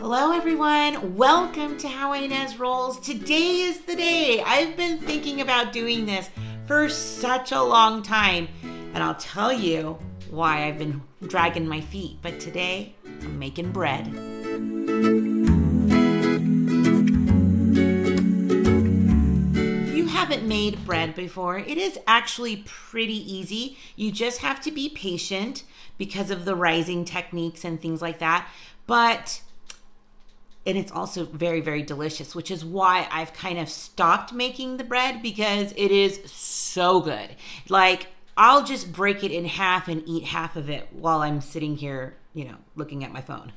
Hello everyone, welcome to How Ines Rolls. Today is the day. I've been thinking about doing this for such a long time, and I'll tell you why I've been dragging my feet, but today I'm making bread. If you haven't made bread before, it is actually pretty easy. You just have to be patient because of the rising techniques and things like that, and it's also very, very delicious, which is why I've kind of stopped making the bread because it is so good. Like, I'll just break it in half and eat half of it while I'm sitting here, looking at my phone.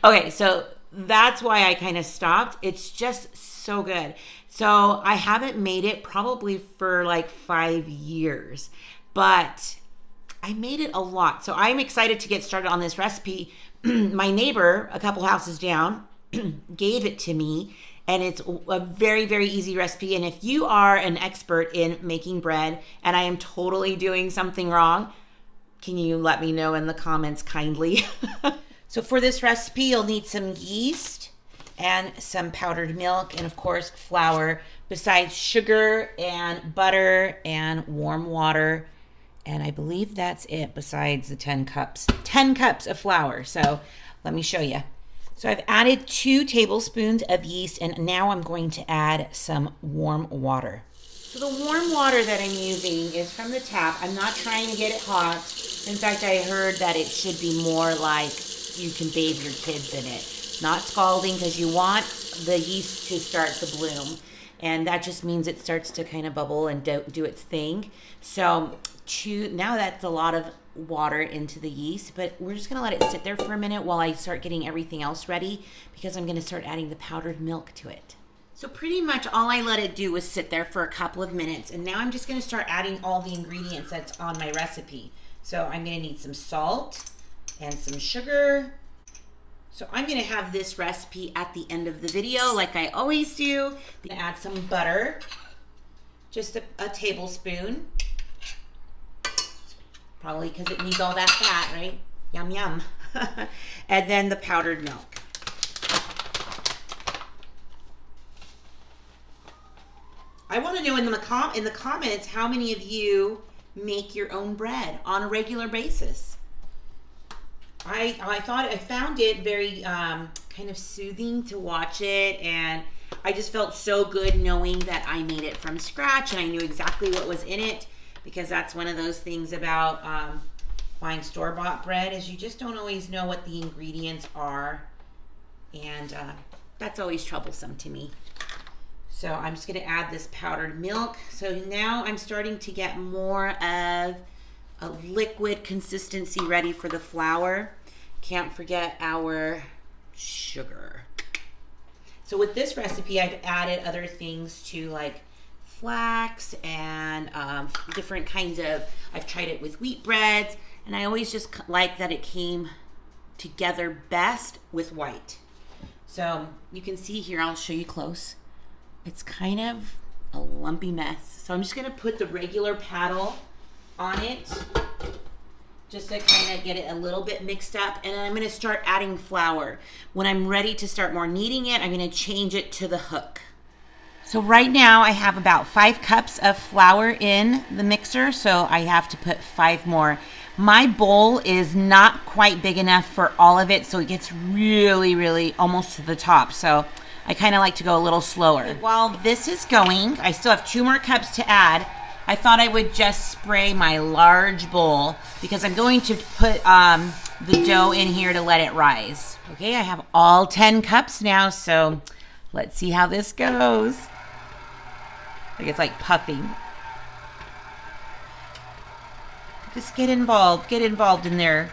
Okay, so that's why I kind of stopped. It's just so good. So I haven't made it probably for like 5 years, but I made it a lot. So I'm excited to get started on this recipe. My neighbor, a couple houses down, gave it to me, and it's a very, very easy recipe. And if you are an expert in making bread and I am totally doing something wrong, can you let me know in the comments kindly? So for this recipe, you'll need some yeast and some powdered milk and of course flour, besides sugar and butter and warm water. And I believe that's it, besides the 10 cups of flour. So let me show you. So I've added 2 tablespoons of yeast, and now I'm going to add some warm water. So the warm water that I'm using is from the tap. I'm not trying to get it hot. In fact, I heard that it should be more like you can bathe your kids in it. Not scalding, because you want the yeast to start to bloom. And that just means it starts to kind of bubble and do its thing. So now that's a lot of water into the yeast, but we're just going to let it sit there for a minute while I start getting everything else ready, because I'm going to start adding the powdered milk to it. So pretty much all I let it do was sit there for a couple of minutes, and now I'm just going to start adding all the ingredients that's on my recipe. So I'm going to need some salt and some sugar. So I'm going to have this recipe at the end of the video like I always do. I'm going to add some butter, just a tablespoon. Probably because it needs all that fat, right? Yum, yum. And then the powdered milk. I want to know in the comments how many of you make your own bread on a regular basis. I found it very kind of soothing to watch it, and I just felt so good knowing that I made it from scratch and I knew exactly what was in it. Because that's one of those things about buying store-bought bread, is you just don't always know what the ingredients are, and that's always troublesome to me. So I'm just going to add this powdered milk. So now I'm starting to get more of a liquid consistency ready for the flour. Can't forget our sugar. So with this recipe, I've added other things to, like flax and different kinds of, I've tried it with wheat breads, and I always just like that it came together best with white. So you can see here, I'll show you close. It's kind of a lumpy mess. So I'm just gonna put the regular paddle on it just to kind of get it a little bit mixed up, and then I'm gonna start adding flour. When I'm ready to start more kneading it, I'm gonna change it to the hook. So right now I have about 5 cups of flour in the mixer, so I have to put 5 more. My bowl is not quite big enough for all of it, so it gets really, really almost to the top. So I kind of like to go a little slower. While this is going, I still have 2 more cups to add. I thought I would just spray my large bowl because I'm going to put the dough in here to let it rise. Okay, I have all 10 cups now, so let's see how this goes. Like, it's like puffing. Just get involved in there.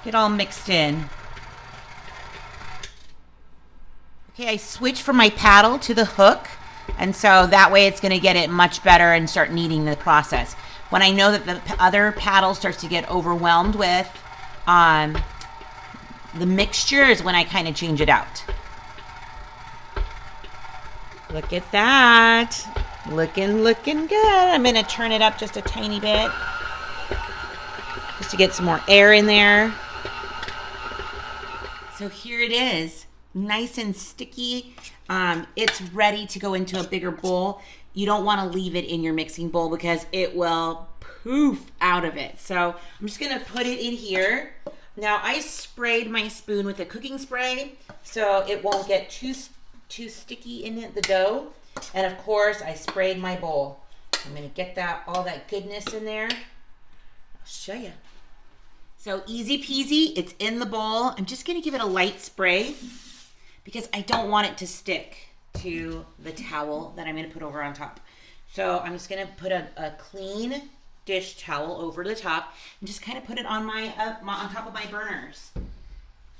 Get all mixed in. Okay, I switched from my paddle to the hook, and so that way it's gonna get it much better and start kneading the process. When I know that the other paddle starts to get overwhelmed with the mixture is when I kind of change it out. Look at that. Looking good. I'm going to turn it up just a tiny bit just to get some more air in there. So here it is. nice and sticky. It's ready to go into a bigger bowl. You don't want to leave it in your mixing bowl because it will poof out of it. So I'm just gonna put it in here. Now I sprayed my spoon with a cooking spray so it won't get too sticky in it, the dough. And of course I sprayed my bowl. I'm gonna get all that goodness in there. I'll show you. So easy peasy, it's in the bowl. I'm just gonna give it a light spray because I don't want it to stick to the towel that I'm gonna put over on top. So I'm just gonna put a clean dish towel over the top and just kind of put it on on top of my burners.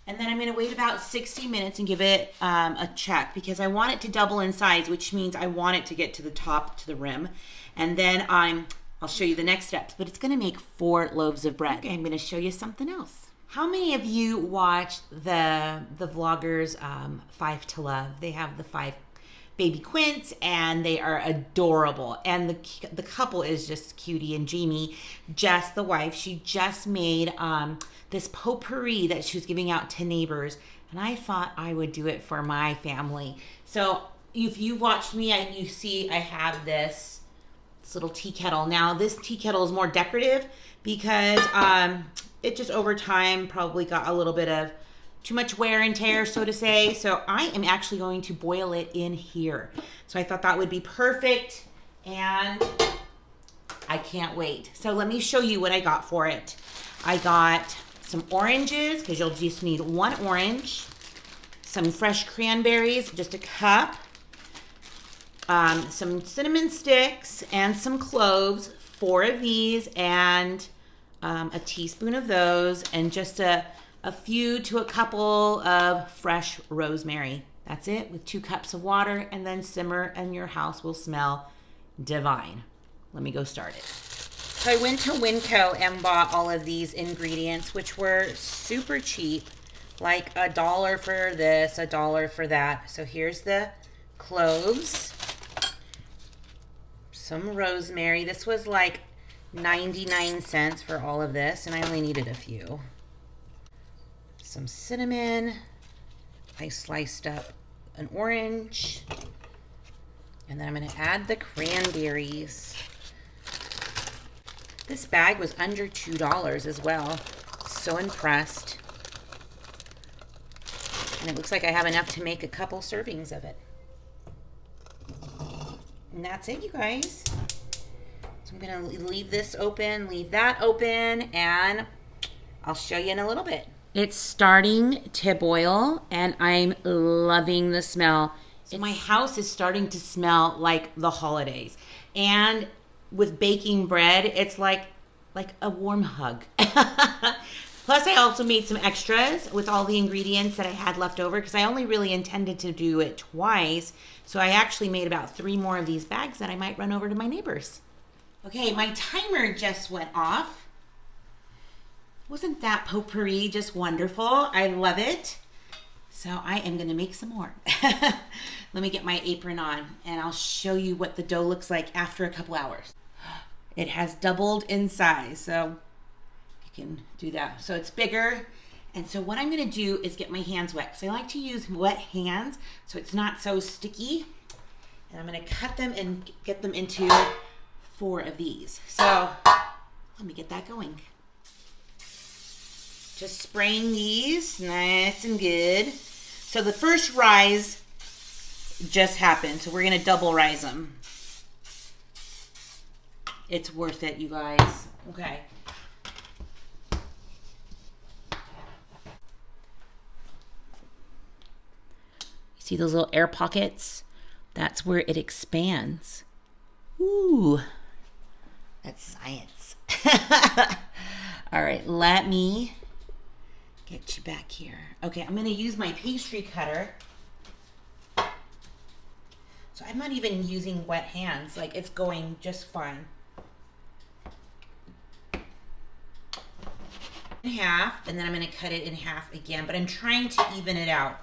And then I'm gonna wait about 60 minutes and give it a check because I want it to double in size, which means I want it to get to the top, to the rim. And then I'll show you the next steps, but it's gonna make 4 loaves of bread. Okay, I'm gonna show you something else. How many of you watched the vloggers 5 to Love? They have the 5 baby quints and they are adorable. And the couple is just cutie and Jamie, Jess, the wife, she just made this potpourri that she was giving out to neighbors. And I thought I would do it for my family. So if you watched me, you see I have this little tea kettle. Now this tea kettle is more decorative because it just over time probably got a little bit of too much wear and tear, so to say. So I am actually going to boil it in here. So I thought that would be perfect and I can't wait. So let me show you what I got for it. I got some oranges because you'll just need 1 orange, some fresh cranberries, just a cup, some cinnamon sticks and some cloves, 4 of these, and a teaspoon of those, and just a few to a couple of fresh rosemary. That's it, with 2 cups of water, and then simmer and your house will smell divine. Let me go start it. So I went to Winco and bought all of these ingredients, which were super cheap, like $1 for this, $1 for that. So here's the cloves, some rosemary. This was like 99 cents for all of this, and I only needed a few. Some cinnamon. I sliced up an orange, and then I'm going to add the cranberries. This bag was under $2 as well. So impressed. And it looks like I have enough to make a couple servings of it. And that's it, you guys. So I'm going to leave this open, leave that open, and I'll show you in a little bit. It's starting to boil, and I'm loving the smell. So my house is starting to smell like the holidays. And with baking bread, it's like a warm hug. Plus, I also made some extras with all the ingredients that I had left over because I only really intended to do it twice. So I actually made about 3 more of these bags that I might run over to my neighbors. Okay, my timer just went off. Wasn't that potpourri just wonderful? I love it. So I am gonna make some more. Let me get my apron on and I'll show you what the dough looks like after a couple hours. It has doubled in size, so you can do that. So it's bigger. And so what I'm gonna do is get my hands wet. So I like to use wet hands so it's not so sticky. And I'm gonna cut them and get them into 4 of these. So let me get that going. Just spraying these nice and good. So the first rise just happened. So we're gonna double rise them. It's worth it, you guys. Okay. See those little air pockets? That's where it expands. Ooh, that's science. All right, let me get you back here. Okay, I'm gonna use my pastry cutter. So I'm not even using wet hands, like it's going just fine. In half, and then I'm gonna cut it in half again, but I'm trying to even it out.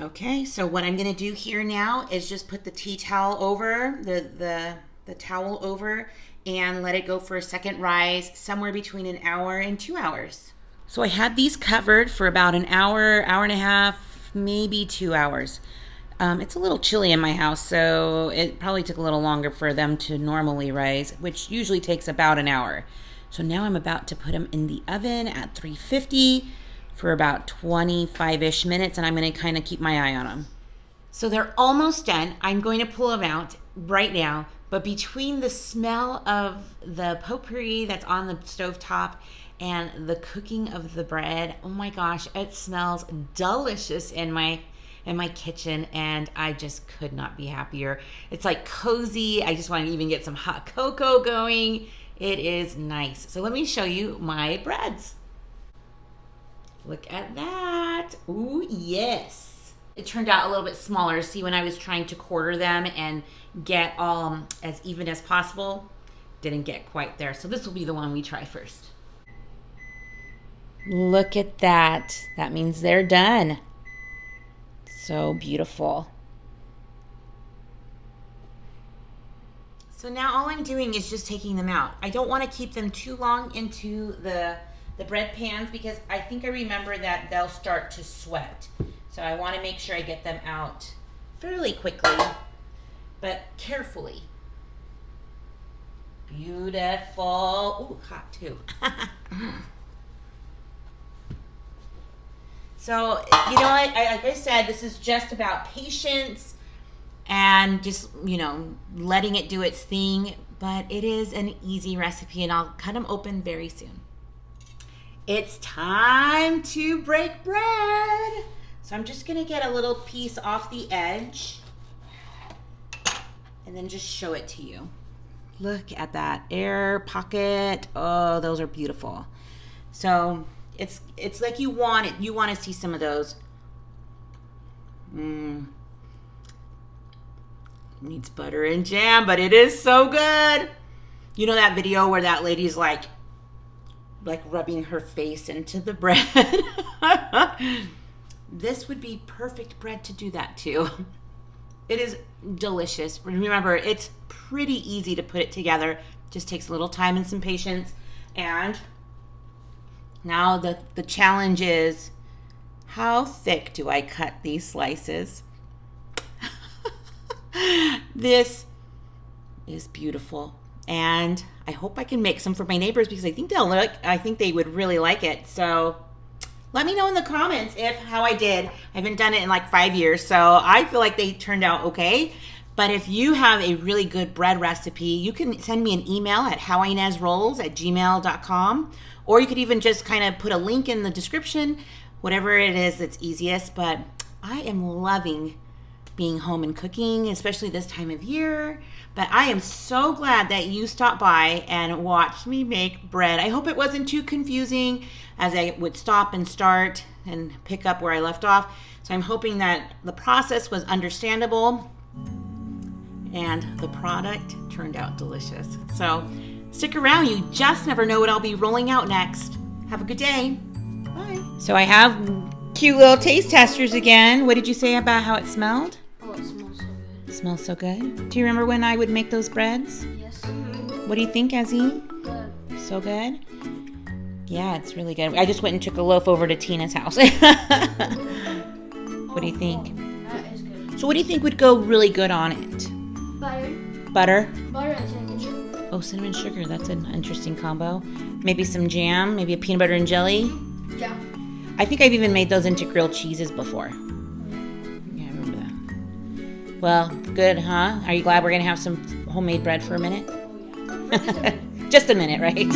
Okay, so what I'm gonna do here now is just put the tea towel over, the towel over, and let it go for a second rise, somewhere between an hour and 2 hours. So I had these covered for about an hour, hour and a half, maybe 2 hours. It's a little chilly in my house, so it probably took a little longer for them to normally rise, which usually takes about an hour. So now I'm about to put them in the oven at 350 for about 25-ish minutes, and I'm going to kind of keep my eye on them. So they're almost done. I'm going to pull them out right now, but between the smell of the potpourri that's on the stovetop and the cooking of the bread, oh my gosh, it smells delicious in my kitchen, and I just could not be happier. It's like cozy. I just want to even get some hot cocoa going. It is nice. So let me show you my breads. Look at that. Ooh, yes. It turned out a little bit smaller. See, when I was trying to quarter them and get as even as possible, didn't get quite there. So this will be the one we try first. Look at that. That means they're done. So beautiful. So now all I'm doing is just taking them out. I don't want to keep them too long into the bread pans because I think I remember that they'll start to sweat. So I want to make sure I get them out fairly quickly, but carefully. Beautiful. Ooh, hot too. So, you know, like I said, this is just about patience and just, letting it do its thing. But it is an easy recipe, and I'll cut them open very soon. It's time to break bread. So I'm just going to get a little piece off the edge and then just show it to you. Look at that air pocket. Oh, those are beautiful. So it's like you want it. You want to see some of those. Needs butter and jam, but it is so good. You know that video where that lady's like rubbing her face into the bread? This would be perfect bread to do that too. It is delicious. Remember, it's pretty easy to put it together. Just takes a little time and some patience. And now the challenge is, how thick do I cut these slices? This is beautiful. And I hope I can make some for my neighbors because I think they would really like it. So let me know in the comments how I did. I haven't done it in like 5 years, so I feel like they turned out okay. But if you have a really good bread recipe, you can send me an email at howinesrolls@gmail.com, or you could even just kind of put a link in the description, whatever it is that's easiest. But I am loving being home and cooking, especially this time of year. But I am so glad that you stopped by and watched me make bread. I hope it wasn't too confusing as I would stop and start and pick up where I left off. So I'm hoping that the process was understandable and the product turned out delicious. So stick around. You just never know what I'll be rolling out next. Have a good day. Bye. So I have cute little taste testers again. What did you say about how it smelled? Oh, it smells so good. It smells so good. Do you remember when I would make those breads? Yes. What do you think, Ezzy? Good. So good? Yeah, it's really good. I just went and took a loaf over to Tina's house. What do you think? That is good. So what do you think would go really good on it? Butter. Butter? Butter and cinnamon sugar. Oh, cinnamon sugar. That's an interesting combo. Maybe some jam. Maybe a peanut butter and jelly. Yeah. I think I've even made those into grilled cheeses before. Yeah, I remember that. Well, good, huh? Are you glad we're going to have some homemade bread for a minute? Oh, yeah. Just a minute, right?